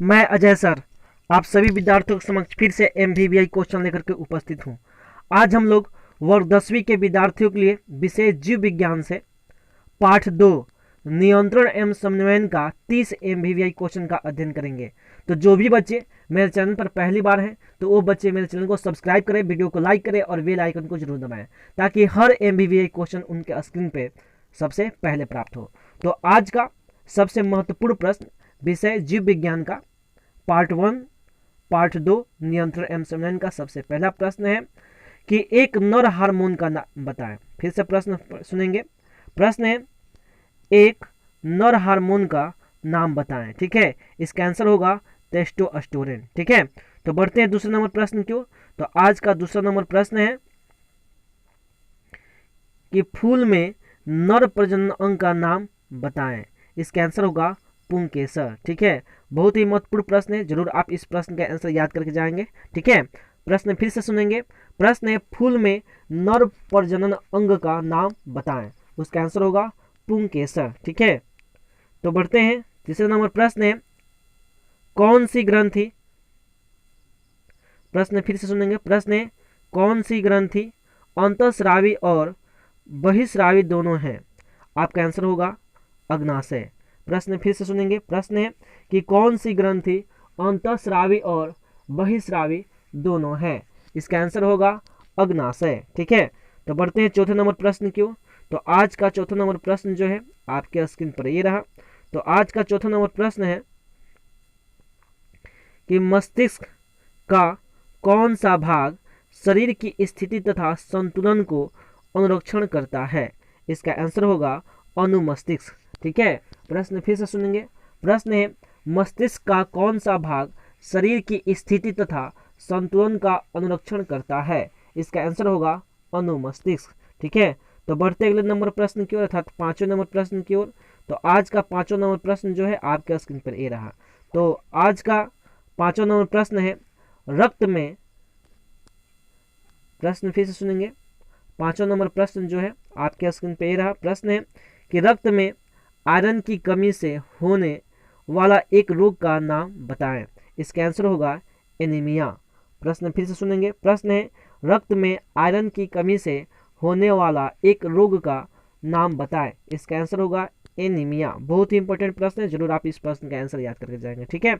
मैं अजय सर आप सभी विद्यार्थियों के समक्ष फिर से MVVI क्वेश्चन लेकर के उपस्थित हूँ। आज हम लोग वर्ग 10वीं के विद्यार्थियों के लिए विषय जीव विज्ञान से पाठ 2 नियंत्रण एवं समन्वयन का 30 MVVI क्वेश्चन का अध्ययन करेंगे। तो जो भी बच्चे मेरे चैनल पर पहली बार हैं तो वो बच्चे मेरे चैनल को सब्सक्राइब करें, वीडियो को लाइक करें और बेल आइकन को जरूर दबाएं ताकि हर MVVI क्वेश्चन उनके स्क्रीन पे सबसे पहले प्राप्त हो। तो आज का सबसे महत्वपूर्ण प्रश्न विषय जीव विज्ञान का पार्ट 1 पार्ट 2 नियंत्रण एवं समन्वयन का सबसे पहला प्रश्न है कि एक नर हार्मोन का नाम बताएं। फिर से प्रश्न सुनेंगे। प्रश्न है एक नर हार्मोन का नाम बताएं। ठीक है, इसका आंसर होगा टेस्टोस्टेरोन। ठीक है, तो बढ़ते हैं दूसरे नंबर प्रश्न की ओर। तो आज का दूसरा नंबर प्रश्न है कि फूल में नर प्रजनन अंग का नाम बताएं। इसका आंसर होगा पुंकेसर। ठीक है, बहुत ही महत्वपूर्ण प्रश्न है, जरूर आप इस प्रश्न का आंसर याद करके जाएंगे। ठीक है, प्रश्न फिर से सुनेंगे। प्रश्न है फूल में नर प्रजनन अंग का नाम बताएं। उसका आंसर होगा पुंकेसर। ठीक है, तो बढ़ते हैं तीसरे नंबर प्रश्न है कौन सी ग्रंथि, प्रश्न फिर से सुनेंगे। प्रश्न है कौन सी ग्रंथि अंतःस्रावी और बहिस्रावी दोनों हैं। आपका आंसर होगा अग्नाशय। प्रश्न फिर से सुनेंगे। प्रश्न है कि कौन सी ग्रंथि अंतःस्रावी और बहिस्रावी दोनों है। इसका आंसर होगा अग्नाशय। ठीक है, तो बढ़ते हैं चौथे नंबर प्रश्न की ओर। तो आज का चौथा नंबर प्रश्न जो है आपके स्क्रीन पर ये रहा। तो आज का चौथा नंबर प्रश्न है कि मस्तिष्क का कौन सा भाग शरीर की स्थिति तथा संतुलन को अनुरक्षण करता है। इसका आंसर होगा अनुमस्तिष्क। ठीक है, प्रश्न फिर से सुनेंगे। प्रश्न है मस्तिष्क का कौन सा भाग शरीर की स्थिति तथा संतुलन का अनुरक्षण करता है। इसका आंसर होगा अनुमस्तिष्क। ठीक है, तो बढ़ते अगले नंबर प्रश्न की ओर अर्थात पांचवें नंबर प्रश्न की ओर। तो आज का पांचवा नंबर प्रश्न जो है आपके स्क्रीन पर ये रहा। तो आज का पांचवा नंबर प्रश्न है रक्त में, प्रश्न फिर से सुनेंगे। पांचवा नंबर प्रश्न जो है आपके स्क्रीन पर ये रहा। प्रश्न है कि रक्त में आयरन की कमी से होने वाला एक रोग का नाम बताएं। इसका आंसर होगा एनीमिया। प्रश्न फिर से सुनेंगे। प्रश्न है रक्त में आयरन की कमी से होने वाला एक रोग का नाम बताएं। इसका आंसर होगा एनीमिया। बहुत ही इंपॉर्टेंट प्रश्न है, जरूर आप इस प्रश्न का आंसर याद करके जाएंगे। ठीक है,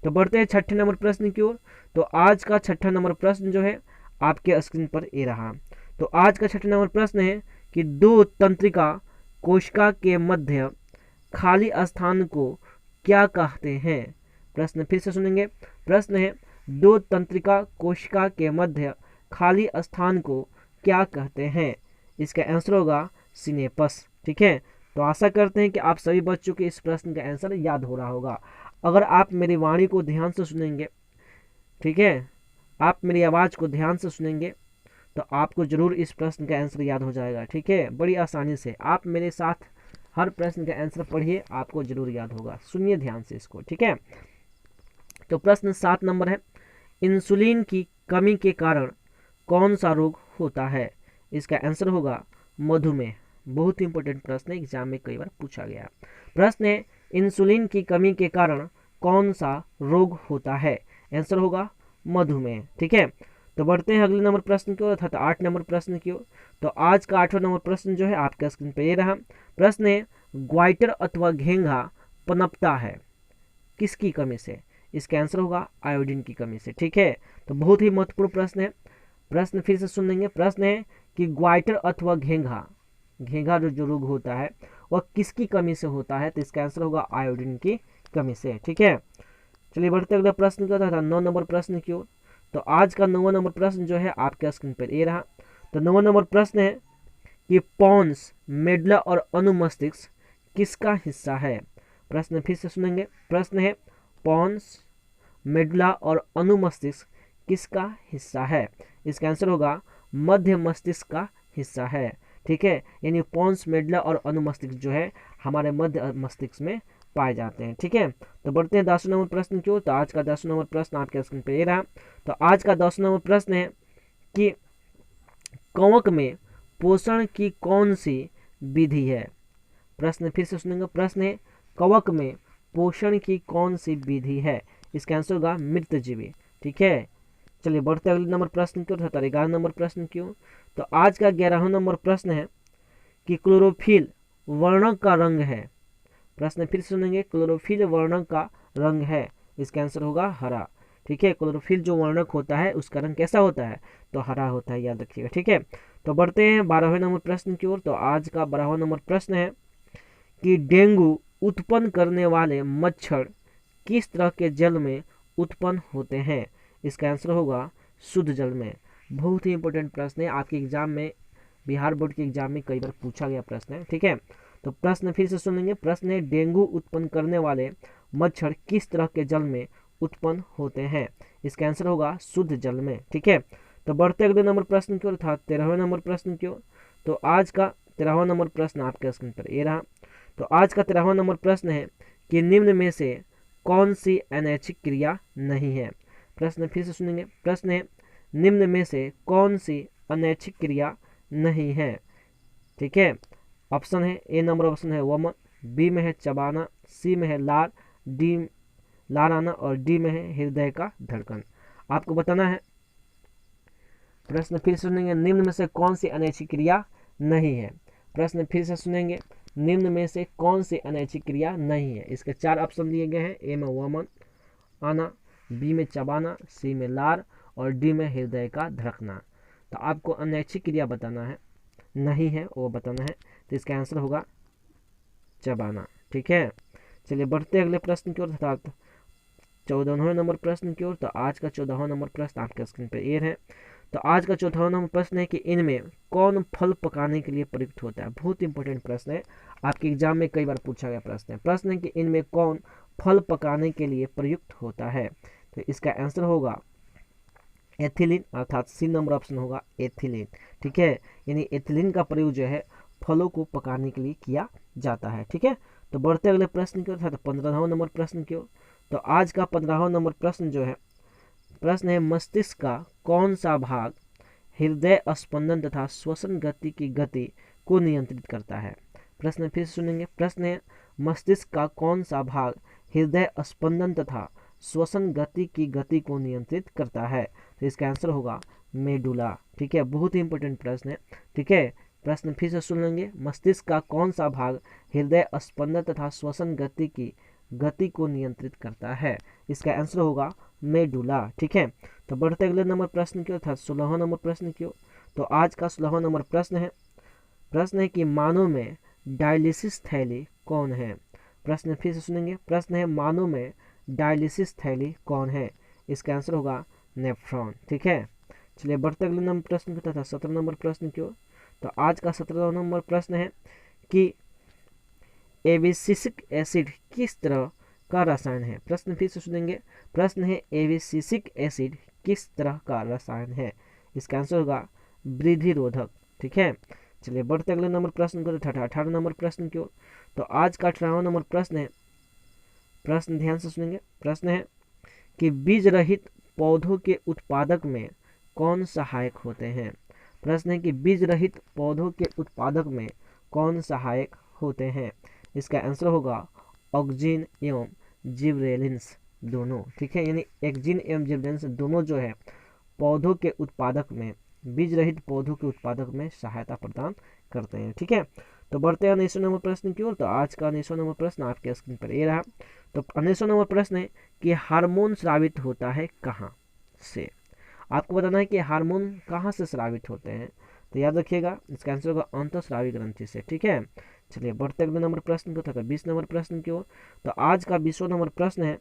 तो बढ़ते हैं छठे नंबर प्रश्न की ओर। तो आज का छठा नंबर प्रश्न जो है आपके स्क्रीन पर ये रहा। तो आज का छठा नंबर प्रश्न है कि दो तंत्रिका कोशिका के मध्य खाली स्थान को क्या कहते हैं। प्रश्न फिर से सुनेंगे। प्रश्न है दो तंत्रिका कोशिका के मध्य खाली स्थान को क्या कहते हैं। इसका आंसर होगा सिनेपस। ठीक है, तो आशा करते हैं कि आप सभी बच्चों के इस प्रश्न का आंसर याद हो रहा होगा। अगर आप मेरी वाणी को ध्यान से सुनेंगे, ठीक है, आप मेरी आवाज़ को ध्यान से सुनेंगे तो आपको जरूर इस प्रश्न का आंसर याद हो जाएगा। ठीक है, बड़ी आसानी से आप मेरे साथ हर प्रश्न का आंसर पढ़िए, आपको जरूर याद होगा। सुनिए ध्यान से इसको। ठीक है, तो प्रश्न 7 नंबर है इंसुलिन की कमी के कारण कौन सा रोग होता है। इसका आंसर होगा मधुमेह। बहुत ही इंपॉर्टेंट प्रश्न है, एग्जाम में कई बार पूछा गया। प्रश्न है इंसुलिन की कमी के कारण कौन सा रोग होता है। आंसर होगा मधुमेह। ठीक है, तो बढ़ते हैं अगले नंबर प्रश्न की ओर अर्थात 8 नंबर प्रश्न की ओर। तो आज का 8वां नंबर प्रश्न जो है आपके स्क्रीन पर ये रहा। प्रश्न है ग्वाइटर अथवा घेंघा पनपता है किसकी कमी से। इसका आंसर होगा आयोडीन की कमी से। ठीक है, तो बहुत ही महत्वपूर्ण प्रश्न है। प्रश्न फिर से सुन लेंगे। प्रश्न है कि ग्वाइटर अथवा घेंघा, घेंघा जो रोग होता है वह किसकी कमी से होता है। तो इसका आंसर होगा आयोडीन की कमी से। ठीक है, चलिए बढ़ते अगले प्रश्न की ओर 9 नंबर प्रश्न की ओर। तो आज का 9वां नंबर प्रश्न जो है आपके स्क्रीन पर ये रहा। तो 9वां नंबर प्रश्न है कि पॉन्स, मेडुला और अनुमस्तिष्क किसका हिस्सा है। प्रश्न फिर से सुनेंगे। प्रश्न है पॉन्स, मेडुला और अनुमस्तिष्क किसका हिस्सा है। इसका आंसर होगा मध्य मस्तिष्क का हिस्सा है। ठीक है, यानी पॉन्स, मेडुला और अनुमस्तिष्क जो है हमारे मध्य मस्तिष्क में पाए जाते हैं। ठीक है, तो बढ़ते हैं 10वें नंबर प्रश्न की ओर। तो आज का 10वां नंबर प्रश्न आपके स्क्रीन पर ये रहा। तो आज का 10वां नंबर प्रश्न है कि कवक में पोषण की कौन सी विधि है। प्रश्न फिर से सुनेंगे। प्रश्न है कवक में पोषण की कौन सी विधि है। इसका आंसर होगा मृतजीवी। ठीक है, चलिए बढ़ते अगले नंबर प्रश्न की ओर, 11 नंबर प्रश्न की ओर। तो आज का 11वां नंबर प्रश्न है कि क्लोरोफिल वर्णक का रंग है। प्रश्न फिर सुनेंगे, क्लोरोफिल वर्णक का रंग है, इसका आंसर होगा हरा। ठीक है, क्लोरोफिल जो वर्णक होता है उसका रंग कैसा होता है, तो हरा होता है, याद रखिएगा। ठीक है, तो बढ़ते हैं 12वें नंबर प्रश्न की ओर। तो आज का 12वां नंबर प्रश्न है कि डेंगू उत्पन्न करने वाले मच्छर किस तरह के जल में उत्पन्न होते हैं, इसका आंसर होगा शुद्ध जल में। बहुत ही इंपॉर्टेंट प्रश्न है, आपके एग्जाम में, बिहार बोर्ड के एग्जाम में कई बार पूछा गया प्रश्न है। ठीक है, तो प्रश्न फिर से सुन लेंगे। प्रश्न है डेंगू उत्पन्न करने वाले मच्छर किस तरह के जल में उत्पन्न होते हैं, इसका आंसर होगा शुद्ध जल में। ठीक है, तो बढ़ते अगले नंबर प्रश्न की ओर, था 13वें नंबर प्रश्न की ओर। तो आज का 13वां नंबर प्रश्न आपके स्क्रीन पर ये रहा। तो आज का 13वां नंबर प्रश्न है कि निम्न में से कौन सी अनैच्छिक क्रिया नहीं है। प्रश्न फिर से सुनेंगे। प्रश्न है निम्न में से कौन सी अनैच्छिक क्रिया नहीं है। ठीक है, ऑप्शन है, ए नंबर ऑप्शन है वमन, बी में है चबाना, सी में है लार, डी लार आना और डी में है हृदय का धड़कन। आपको बताना है। प्रश्न फिर सुनेंगे, निम्न में से कौन सी अनैच्छिक क्रिया नहीं है। प्रश्न फिर से सुनेंगे, निम्न में से कौन सी अनैच्छिक क्रिया नहीं है। इसके 4 ऑप्शन दिए गए हैं, ए में वमन आना, बी में चबाना, सी में लार और डी में हृदय का धड़कना। तो आपको अनैच्छिक क्रिया बताना है, नहीं है वो बताना है। तो इसका आंसर होगा चबाना। ठीक है, चलिए बढ़ते अगले प्रश्न की ओर, अर्थात 14वें नंबर प्रश्न की ओर। तो आज का 14वां नंबर प्रश्न आपके स्क्रीन पर ये है। तो आज का 14वां नंबर प्रश्न है कि इनमें कौन फल पकाने के लिए प्रयुक्त होता है। बहुत इंपॉर्टेंट प्रश्न है, आपके एग्जाम में कई बार पूछा गया प्रश्न है। प्रश्न है कि इनमें कौन फल पकाने के लिए प्रयुक्त होता है। तो इसका आंसर होगा एथिलीन, अर्थात सी नंबर ऑप्शन होगा एथिलीन। ठीक है, यानी एथिलीन का प्रयोग जो है फलों को पकाने के लिए किया जाता है। ठीक है, तो बढ़ते अगले प्रश्न की ओर, 15वां नंबर प्रश्न की ओर। तो आज का 15वां नंबर प्रश्न जो है, प्रश्न है मस्तिष्क का कौन सा भाग हृदय स्पंदन तथा श्वसन गति की गति को नियंत्रित करता है। प्रश्न फिर सुनेंगे। प्रश्न है मस्तिष्क का कौन सा भाग हृदय स्पंदन तथा श्वसन गति की गति को नियंत्रित करता है। तो इसका आंसर होगा मेडुला। ठीक है, बहुत ही इंपॉर्टेंट प्रश्न है। ठीक है, प्रश्न फिर से सुन लेंगे। मस्तिष्क का कौन सा भाग हृदय स्पंदन तथा श्वसन गति की गति को नियंत्रित करता है, इसका आंसर होगा मेडुला। ठीक है, तो बढ़ते अगले नंबर प्रश्न की ओर, 16वां नंबर प्रश्न की ओर। तो आज का 16वां नंबर प्रश्न है कि मानव में डायलिसिस थैली कौन है। प्रश्न फिर से सुनेंगे। प्रश्न है मानव में डायलिसिस थैली कौन है, इसका आंसर होगा नेफ्रॉन। ठीक है, चलिए बढ़ते अगले नंबर प्रश्न की तथा 17 नंबर प्रश्न की ओर। तो आज का 17वां नंबर प्रश्न है कि एबिसिसिक एसिड किस तरह का रसायन है। प्रश्न फिर से सुनेंगे। प्रश्न है एबिसिसिक एसिड किस तरह का रसायन है, इसका आंसर होगा वृद्धि रोधक। ठीक है, चलिए बढ़ते अगले नंबर प्रश्न को, 18 नंबर प्रश्न की ओर। तो आज का 18वां नंबर प्रश्न है, प्रश्न ध्यान से सुनेंगे। प्रश्न है कि बीज रहित पौधों के उत्पादक में कौन सहायक होते हैं। प्रश्न है कि बीज रहित पौधों के उत्पादक में कौन सहायक होते हैं, इसका आंसर होगा ऑक्जिन एवं जिबरेलिन्स दोनों। ठीक है, यानी एक्जिन एवं जिबरेलिन्स दोनों जो है पौधों के उत्पादक में, बीज रहित पौधों के उत्पादक में सहायता प्रदान करते हैं। ठीक है, तो बढ़ते हैं 19वें नंबर प्रश्न की ओर। तो आज का 19वां नंबर प्रश्न आपके स्क्रीन पर ये रहा। तो 19वां नंबर प्रश्न है कि हार्मोन स्रावित होता है कहाँ से। आपको बताना है कि हार्मोन कहाँ से स्रावित होते हैं। तो याद रखिएगा, इसका आंसर होगा अंतःस्रावी ग्रंथि से। ठीक है, चलिए बढ़ते अगले नंबर प्रश्न को, था 20 नंबर प्रश्न की ओर। तो आज का 20वां नंबर प्रश्न है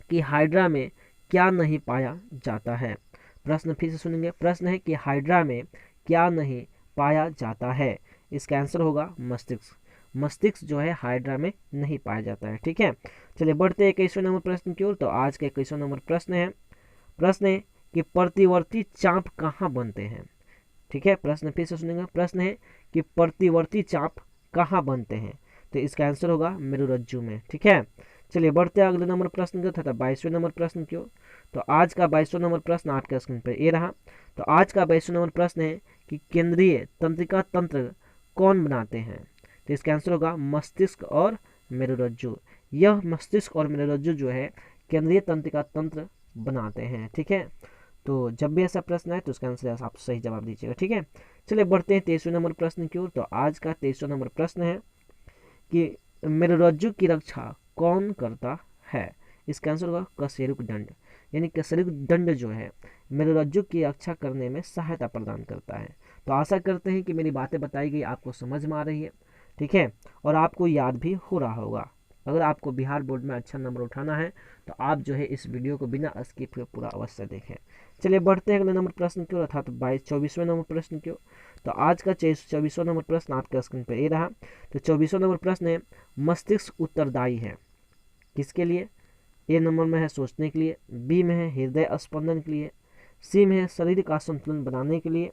कि हाइड्रा में क्या नहीं पाया जाता है। प्रश्न फिर से सुनेंगे। प्रश्न है कि हाइड्रा में क्या नहीं पाया जाता है, इसका आंसर होगा मस्तिष्क। मस्तिष्क जो है हाइड्रा में नहीं पाया जाता है। ठीक है, चलिए बढ़ते 21वें नंबर प्रश्न की ओर। तो आज का 21वां नंबर प्रश्न है कि प्रतिवर्ती चाप कहाँ बनते हैं। ठीक है, प्रश्न फिर से सुनेंगे। प्रश्न है कि प्रतिवर्ती चाप कहाँ बनते हैं, तो इसका आंसर होगा मेरुरज्जु में। ठीक है, चलिए बढ़ते अगले नंबर प्रश्न की तथा 22वें नंबर प्रश्न की ओर। तो आज का 22वां नंबर प्रश्न आपके स्क्रीन पर ये रहा। तो आज का 22वां नंबर प्रश्न है कि केंद्रीय तंत्रिका तंत्र कौन बनाते हैं। तो इसका आंसर होगा मस्तिष्क और मेरुरज्जु। यह मस्तिष्क और मेरुरज्जु जो है केंद्रीय तंत्रिका तंत्र बनाते हैं। ठीक है, तो जब भी ऐसा प्रश्न आए तो उसका आंसर आप सही जवाब दीजिएगा। ठीक है, चलिए बढ़ते हैं 23वें नंबर प्रश्न की ओर। तो आज का 23वां नंबर प्रश्न है कि मेरुरज्जु की रक्षा कौन करता है? इसका आंसर होगा कशेरुक दंड। यानी कशेरुक दंड जो है मेरुरज्जु की रक्षा करने में सहायता प्रदान करता है। तो आशा करते हैं कि मेरी बातें बताई गई आपको समझ में आ रही है। ठीक है, और आपको याद भी हो रहा होगा। अगर आपको बिहार बोर्ड में अच्छा नंबर उठाना है तो आप जो है इस वीडियो को बिना स्किप के पूरा अवश्य देखें। चलिए बढ़ते हैं अगले नंबर प्रश्न की ओर, अर्थात 24वें नंबर प्रश्न की ओर। तो आज का 24वां नंबर प्रश्न आपके स्क्रीन पर ये रहा। तो 24वां नंबर प्रश्न है, मस्तिष्क उत्तरदायी है किसके लिए? ए नंबर में है सोचने के लिए, बी में है हृदय स्पंदन के लिए, सी में है शरीर का संतुलन बनाने के लिए,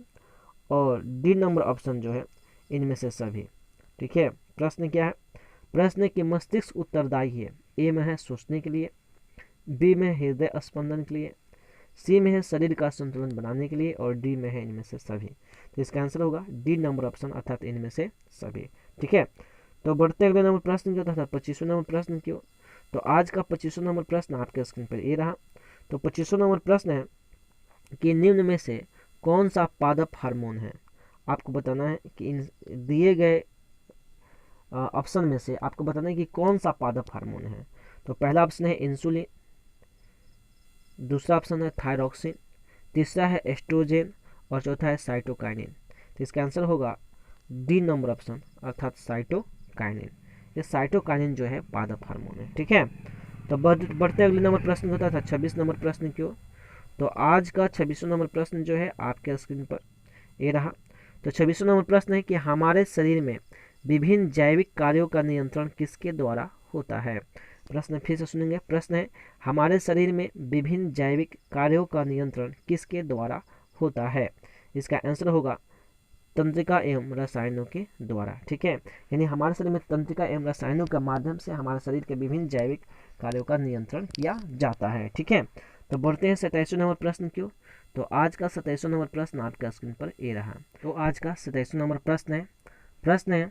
और डी नंबर ऑप्शन जो है इनमें से सभी। ठीक है, प्रश्न क्या है? प्रश्न है कि मस्तिष्क उत्तरदायी है। ए में है सोचने के लिए, बी में हृदय स्पंदन के लिए, सी में है शरीर का संतुलन बनाने के लिए, और डी में है इनमें से सभी। तो इसका आंसर होगा डी नंबर ऑप्शन, अर्थात इनमें से सभी। ठीक है, तो बढ़ते अगले नंबर प्रश्न की ओर, 25वें नंबर प्रश्न की ओर। तो आज का 25वां नंबर प्रश्न आपके स्क्रीन पर ये रहा। तो 25वां नंबर प्रश्न है कि निम्न में से कौन सा पादप हार्मोन है? आपको बताना है कि इन दिए गए ऑप्शन में से आपको बताना है कि कौन सा पादप हार्मोन है। तो पहला ऑप्शन है इंसुलिन, दूसरा ऑप्शन है थायरॉक्सिन, तीसरा है एस्ट्रोजेन, और चौथा है साइटोकाइनिन। तो इसका आंसर होगा डी नंबर ऑप्शन, अर्थात साइटोकाइनिन। ये साइटोकाइनिन जो है पादप हार्मोन है। ठीक है, तो बढ़ते अगले नंबर प्रश्न होता था 26 नंबर प्रश्न की ओर। तो आज का 26वां नंबर प्रश्न जो है आपके स्क्रीन पर ये रहा। तो 26वां नंबर प्रश्न है कि हमारे शरीर में विभिन्न जैविक कार्यों का नियंत्रण किसके द्वारा होता है? प्रश्न फिर से सुनेंगे। प्रश्न है, हमारे शरीर में विभिन्न जैविक कार्यों का नियंत्रण किसके द्वारा होता है? इसका आंसर होगा तंत्रिका एवं रसायनों के द्वारा। ठीक है, यानी हमारे शरीर में तंत्रिका एवं रसायनों के माध्यम से हमारे शरीर के विभिन्न जैविक कार्यों का नियंत्रण किया जाता है। ठीक है, तो बढ़ते हैं 27वें नंबर प्रश्न की ओर। तो आज का 27वां नंबर प्रश्न आपका स्क्रीन पर ये रहा। तो आज का 27वां नंबर प्रश्न है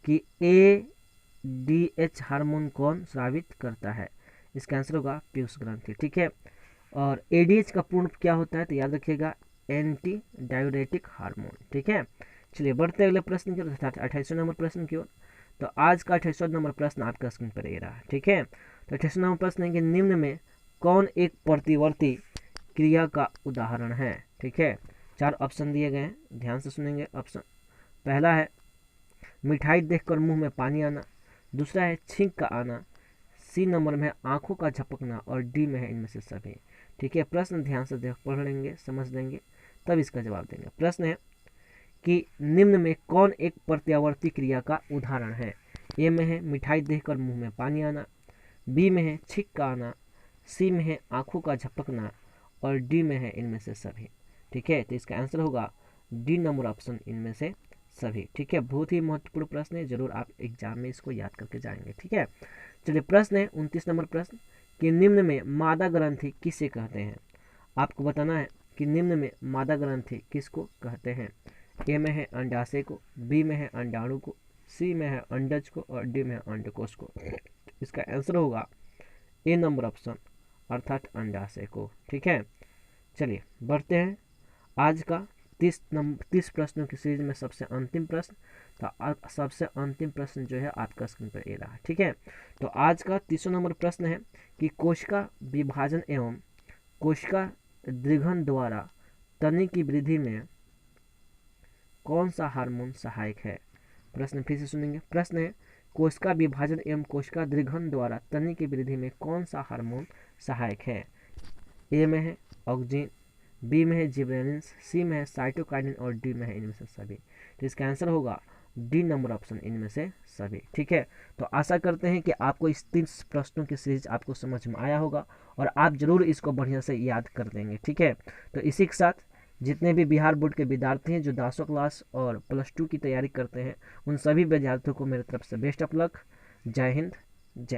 कि ADH हार्मोन कौन स्रावित करता है? इसका आंसर होगा पीयूष ग्रंथि। ठीक है, और ADH का पूर्ण क्या होता है? तो याद रखिएगा एंटी डायूरेटिक हार्मोन। ठीक है, चलिए बढ़ते अगले प्रश्न की ओर, 28वें नंबर प्रश्न की ओर। तो आज का 28वां नंबर प्रश्न आपका स्क्रीन पर ये रहा। ठीक है, तो 28वां नंबर प्रश्न है कि निम्न में कौन एक प्रतिवर्ती क्रिया का उदाहरण है? ठीक है, 4 ऑप्शन दिए गए हैं, ध्यान से सुनेंगे। ऑप्शन पहला है मिठाई देखकर मुंह में पानी आना, दूसरा है छींक का आना, सी नंबर में है आंखों का झपकना, और डी में है इनमें से सभी। ठीक है, प्रश्न ध्यान से पढ़ लेंगे, समझ लेंगे, तब इसका जवाब देंगे। प्रश्न है कि निम्न में कौन एक प्रत्यावर्ती क्रिया का उदाहरण है? ए में है मिठाई देखकर मुंह में पानी आना, बी में है छींक का आना, सी में है आंखों का झपकना, और डी में है इनमें से सभी। ठीक है, तो इसका आंसर होगा डी नंबर ऑप्शन, इनमें से सभी। ठीक है, बहुत ही महत्वपूर्ण प्रश्न है, जरूर आप एग्जाम में इसको याद करके जाएंगे। ठीक है, चलिए प्रश्न है 29 नंबर प्रश्न कि निम्न में मादा ग्रंथि किसे कहते हैं? आपको बताना है कि निम्न में मादा ग्रंथि किसको कहते हैं? ए में है अंडाशय को, बी में है अंडाणु को, सी में है अंडज को, और डी में है अंडकोश को। इसका आंसर होगा ए नंबर ऑप्शन, अर्थात अंडाशय को। ठीक है, चलिए बढ़ते हैं आज का 30 प्रश्नों की सीरीज में सबसे अंतिम प्रश्न। तो सबसे अंतिम प्रश्न जो है आपका स्क्रीन पर ये रहा। ठीक है, तो आज का 30वां नंबर प्रश्न है कि कोशिका विभाजन एवं कोशिका द्विघन द्वारा तनि की वृद्धि में कौन सा हार्मोन सहायक है? प्रश्न फिर से सुनेंगे। प्रश्न है कोशिका विभाजन एवं कोशिका द्विघन द्वारा तनि की वृद्धि में कौन सा हार्मोन सहायक है? ए में है ऑक्जिन, बी में है जिबरेलिन, सी में है साइटोकाइनिन, और डी में है इनमें से सभी। तो इसका आंसर होगा डी नंबर ऑप्शन, इनमें से सभी। ठीक है, तो आशा करते हैं कि आपको इस 30 प्रश्नों की सीरीज आपको समझ में आया होगा और आप जरूर इसको बढ़िया से याद कर देंगे। ठीक है, तो इसी के साथ जितने भी बिहार बोर्ड के विद्यार्थी हैं जो 10वीं क्लास और +2 की तैयारी करते हैं, उन सभी विद्यार्थियों को मेरी तरफ से बेस्ट ऑफ लक। जय हिंद, जय